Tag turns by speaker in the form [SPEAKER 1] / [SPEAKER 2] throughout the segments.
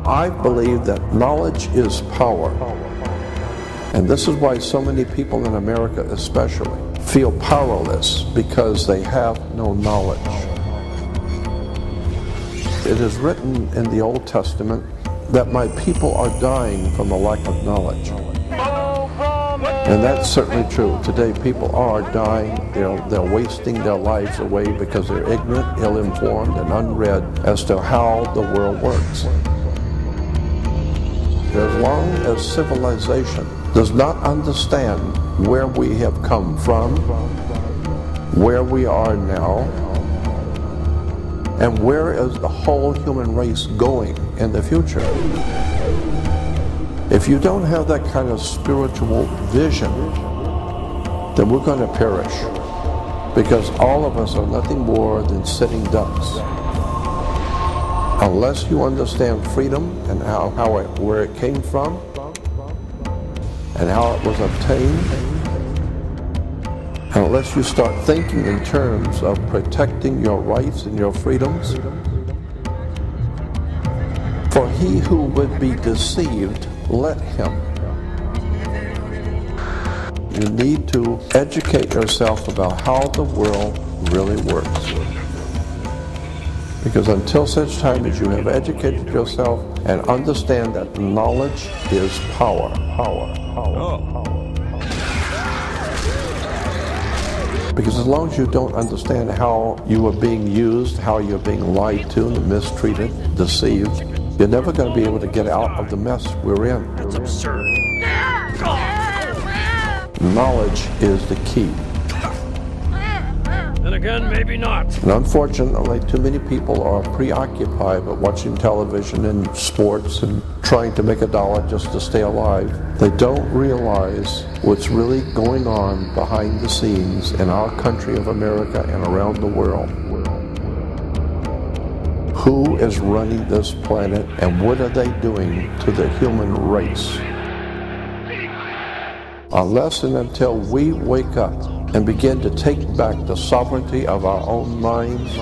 [SPEAKER 1] I believe that knowledge is power. And this is why so many people in America especially feel powerless, because they have no knowledge. It is written in the Old Testament that my people are dying from a lack of knowledge. And that's certainly true. Today people are dying. They're wasting their lives away because they're ignorant, ill-informed, and unread as to how the world works. As long as civilization does not understand where we have come from, where we are now, and where is the whole human race going in the future. If you don't have that kind of spiritual vision, then we're going to perish, because all of us are nothing more than sitting ducks. Unless you understand freedom and where it came from and how it was obtained, and unless you start thinking in terms of protecting your rights and your freedoms, for he who would be deceived, let him. You need to educate yourself about how the world really works. Because until such time as you have educated yourself and understand that knowledge is power. Because as long as you don't understand how you are being used, how you're being lied to, mistreated, deceived, you're never going to be able to get out of the mess we're in.
[SPEAKER 2] That's absurd.
[SPEAKER 1] Knowledge is the key.
[SPEAKER 2] Then again, maybe not.
[SPEAKER 1] And unfortunately, too many people are preoccupied with watching television and sports and trying to make a dollar just to stay alive. They don't realize what's really going on behind the scenes in our country of America and around the world. Who is running this planet, and what are they doing to the human race? Unless and until we wake up and begin to take back the sovereignty of our own minds,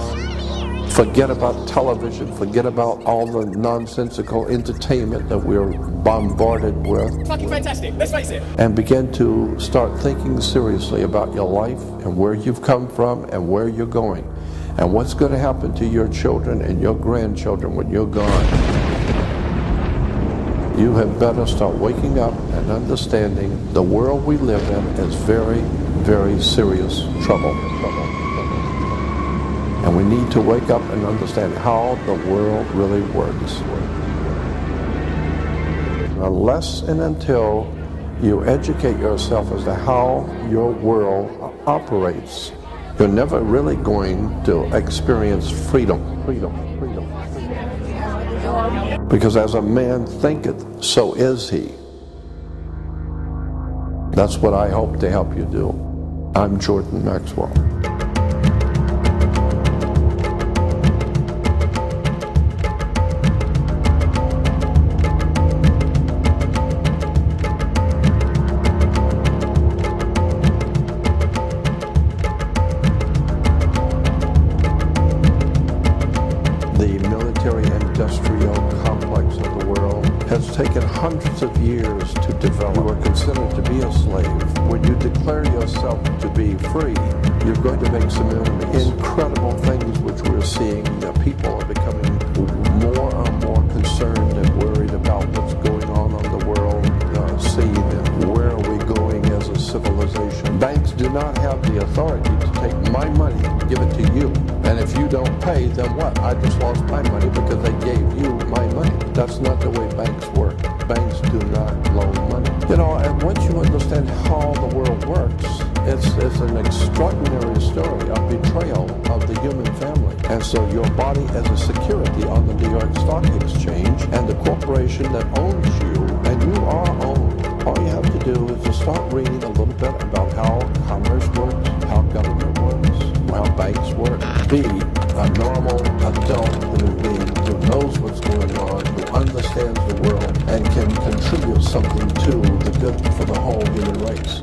[SPEAKER 1] forget about television, forget about all the nonsensical entertainment that we're bombarded with.
[SPEAKER 2] Fucking fantastic, let's face it.
[SPEAKER 1] And begin to start thinking seriously about your life and where you've come from and where you're going, and what's going to happen to your children and your grandchildren when you're gone. You have better start waking up and understanding the world we live in is very, very serious trouble. And we need to wake up and understand how the world really works. Unless and until you educate yourself as to how your world operates, you're never really going to experience freedom. Because as a man thinketh, so is he. That's what I hope to help you do. I'm Jordan Maxwell. Industrial complex of the world has taken hundreds of years to develop. You are considered to be a slave. When you declare yourself to be free, you're going to make some enemies. Incredible things which we're seeing. That people are becoming more and more concerned and worried about what's going on the world scene and where are we going as a civilization. Banks do not have the authority to take my money and give it to you. And if you don't pay, then what? I just lost my money because they gave you my money. That's not the way banks work. Banks do not loan money. And once you understand how the world works, it's an extraordinary story of betrayal of the human family. And so your body as a security on the New York Stock Exchange and the corporation that owns you, and you are owned. All you have to do is to start reading a little bit about how commerce works, how government works, how banks work. Be a normal adult human being who knows what's going on, who understands the world, and can contribute something to the good for the whole human race.